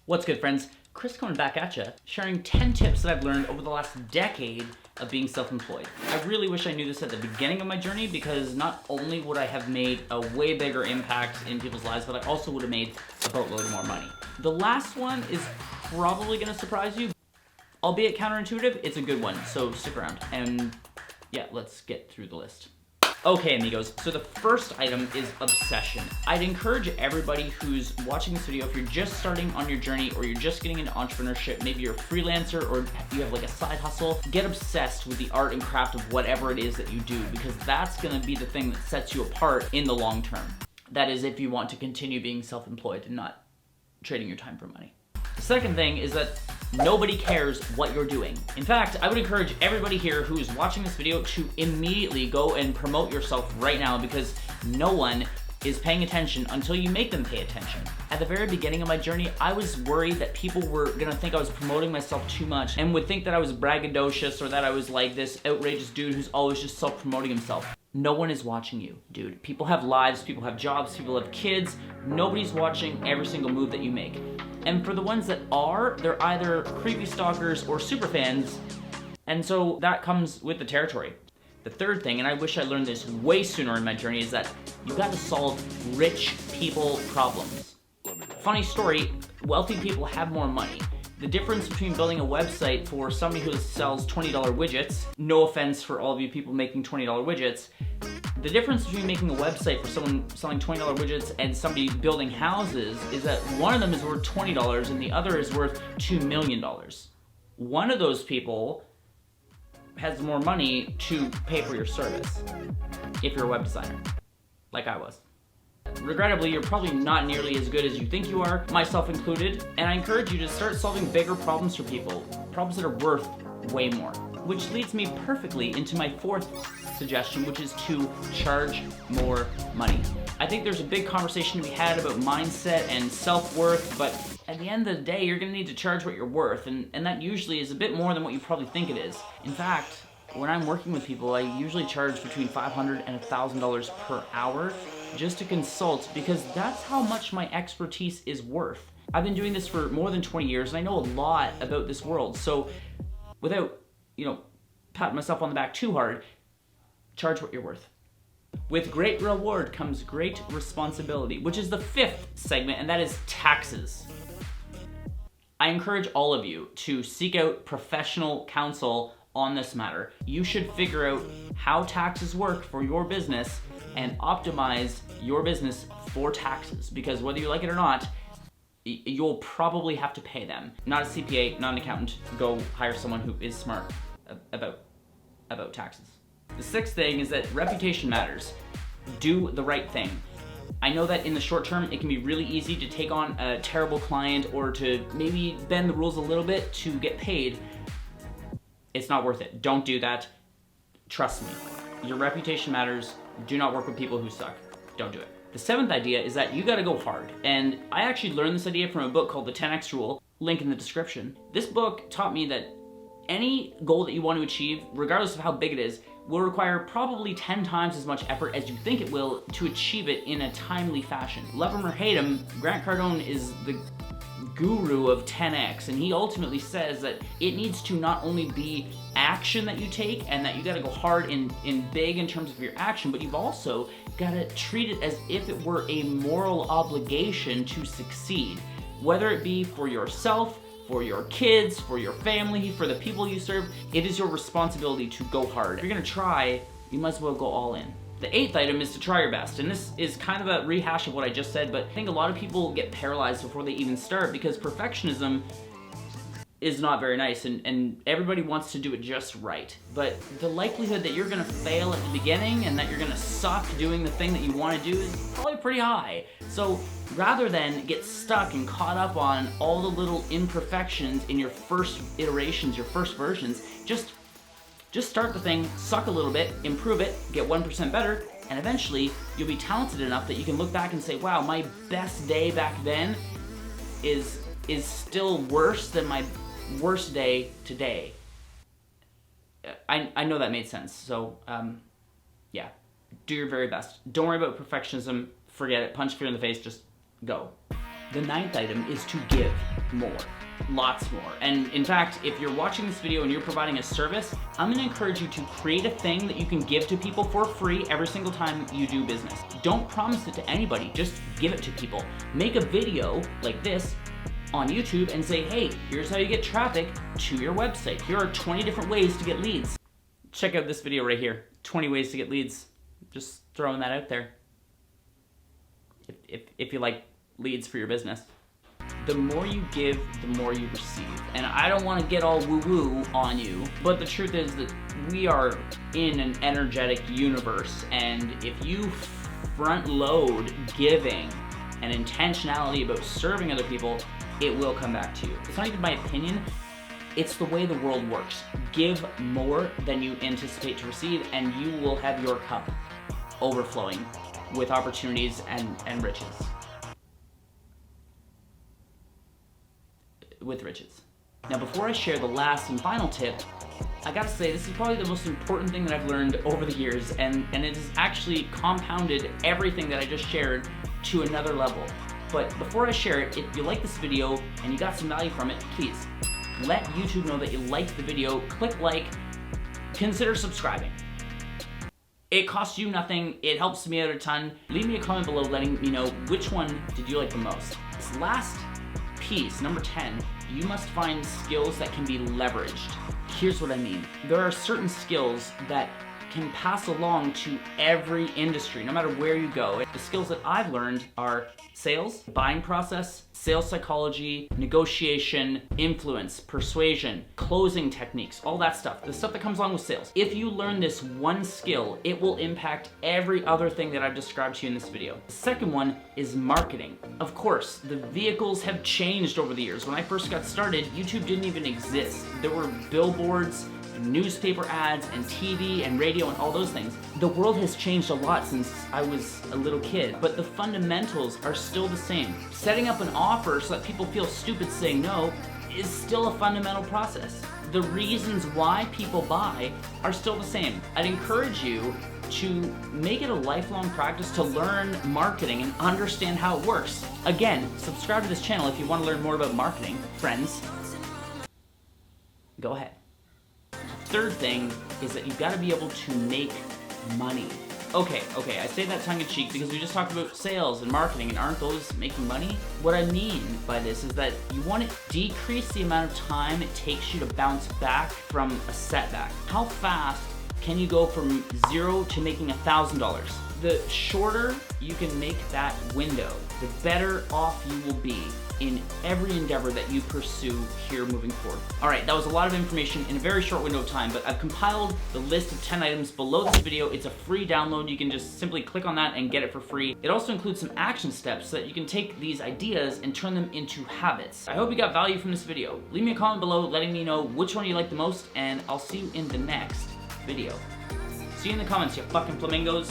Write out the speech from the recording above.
What's good, friends? Chris coming back at you, sharing 10 tips that I've learned over the last decade of being self-employed. I really wish I knew this at the beginning of my journey, because not only would I have made a way bigger impact in people's lives, but I also would have made a boatload more money. The last one is probably gonna surprise you. Albeit counterintuitive, it's a good one, so stick around. And yeah, let's get through the list. Okay, amigos, so the first item is obsession. I'd encourage everybody who's watching this video, if you're just starting on your journey or you're just getting into entrepreneurship, maybe you're a freelancer or you have like a side hustle, get obsessed with the art and craft of whatever it is that you do, because that's gonna be the thing that sets you apart in the long term. That is, if you want to continue being self-employed and not trading your time for money. The second thing is that nobody cares what you're doing. In fact, I would encourage everybody here who is watching this video to immediately go and promote yourself right now, because no one is paying attention until you make them pay attention. At the very beginning of my journey, I was worried that people were gonna think I was promoting myself too much and would think that I was braggadocious or that I was like this outrageous dude who's always just self-promoting himself. No one is watching you, dude. People have lives, people have jobs, people have kids. Nobody's watching every single move that you make. And for the ones that are, they're either creepy stalkers or super fans, and so that comes with the territory. The third thing, and I wish I learned this way sooner in my journey, is that you gotta solve rich people problems. Funny story, wealthy people have more money. The difference between building a website for somebody who sells $20 widgets, no offense for all of you people making $20 widgets, the difference between making a website for someone selling $20 widgets and somebody building houses is that one of them is worth $20 and the other is worth $2 million. One of those people has more money to pay for your service if you're a web designer, like I was. Regrettably, you're probably not nearly as good as you think you are, myself included, and I encourage you to start solving bigger problems for people, problems that are worth way more. Which leads me perfectly into my fourth suggestion, which is to charge more money. I think there's a big conversation to be had about mindset and self-worth, but at the end of the day, you're gonna need to charge what you're worth, and that usually is a bit more than what you probably think it is. In fact, when I'm working with people, I usually charge between $500 and $1,000 per hour just to consult, because that's how much my expertise is worth. I've been doing this for more than 20 years, and I know a lot about this world, so without, patting myself on the back too hard, charge what you're worth. With great reward comes great responsibility, which is the fifth segment, and that is taxes. I encourage all of you to seek out professional counsel on this matter. You should figure out how taxes work for your business and optimize your business for taxes, because whether you like it or not, you'll probably have to pay them. Not a CPA, not an accountant. Go hire someone who is smart about taxes. The sixth thing is that reputation matters. Do the right thing. I know that in the short term, it can be really easy to take on a terrible client or to maybe bend the rules a little bit to get paid. It's not worth it. Don't do that. Trust me. Your reputation matters. Do not work with people who suck. Don't do it. The seventh idea is that you gotta go hard. And I actually learned this idea from a book called The 10X Rule, link in the description. This book taught me that any goal that you want to achieve, regardless of how big it is, will require probably 10 times as much effort as you think it will to achieve it in a timely fashion. Love him or hate him, Grant Cardone is the guru of 10X, and he ultimately says that it needs to not only be action that you take and that you gotta go hard in big in terms of your action, but you've also gotta treat it as if it were a moral obligation to succeed. Whether it be for yourself, for your kids, for your family, for the people you serve, it is your responsibility to go hard. If you're gonna try, you might as well go all in. The eighth item is to try your best, and this is kind of a rehash of what I just said, but I think a lot of people get paralyzed before they even start because perfectionism is not very nice, and everybody wants to do it just right. But the likelihood that you're gonna fail at the beginning and that you're gonna suck doing the thing that you wanna do is probably pretty high. So rather than get stuck and caught up on all the little imperfections in your first iterations, your first versions, just start the thing, suck a little bit, improve it, get 1% better, and eventually you'll be talented enough that you can look back and say, wow, my best day back then is still worse than my worst day today. I know that made sense, so yeah, do your very best. Don't worry about perfectionism, forget it, punch fear in the face, just go. The 9th item is to give more. Lots more. And in fact, if you're watching this video and you're providing a service, I'm gonna encourage you to create a thing that you can give to people for free every single time you do business. Don't promise it to anybody, just give it to people. Make a video like this on YouTube and say, hey, here's how you get traffic to your website. Here are 20 different ways to get leads. Check out this video right here, 20 ways to get leads. Just throwing that out there. If you like leads for your business. The more you give, the more you receive. And I don't want to get all woo-woo on you, but the truth is that we are in an energetic universe, and if you front load giving and intentionality about serving other people, it will come back to you. It's not even my opinion, it's the way the world works. Give more than you anticipate to receive, and you will have your cup overflowing with opportunities and riches. With riches. Now, before I share the last and final tip, I gotta say this is probably the most important thing that I've learned over the years, and it has actually compounded everything that I just shared to another level. But before I share it, if you like this video and you got some value from it, please let YouTube know that you liked the video. Click like, consider subscribing. It costs you nothing, it helps me out a ton. Leave me a comment below letting me know which one did you like the most. This last piece, number 10, you must find skills that can be leveraged. Here's what I mean. There are certain skills that can pass along to every industry, no matter where you go. The skills that I've learned are sales, buying process, sales psychology, negotiation, influence, persuasion, closing techniques, all that stuff. The stuff that comes along with sales. If you learn this one skill, it will impact every other thing that I've described to you in this video. The second one is marketing. Of course, the vehicles have changed over the years. When I first got started, YouTube didn't even exist. There were billboards, newspaper ads, and TV and radio and all those things. The world has changed a lot since I was a little kid, but the fundamentals are still the same. Setting up an offer so that people feel stupid saying no is still a fundamental process. The reasons why people buy are still the same. I'd encourage you to make it a lifelong practice to learn marketing and understand how it works. Again, subscribe to this channel if you want to learn more about marketing. Friends, go ahead. Third thing is that you've got to be able to make money. Okay, I say that tongue-in-cheek because we just talked about sales and marketing, and aren't those making money? What I mean by this is that you want to decrease the amount of time it takes you to bounce back from a setback. How fast can you go from zero to making $1,000? The shorter you can make that window, the better off you will be in every endeavor that you pursue here moving forward. All right, that was a lot of information in a very short window of time, but I've compiled the list of 10 items below this video. It's a free download. You can just simply click on that and get it for free. It also includes some action steps so that you can take these ideas and turn them into habits. I hope you got value from this video. Leave me a comment below letting me know which one you like the most, and I'll see you in the next video. See you in the comments, you fucking flamingos.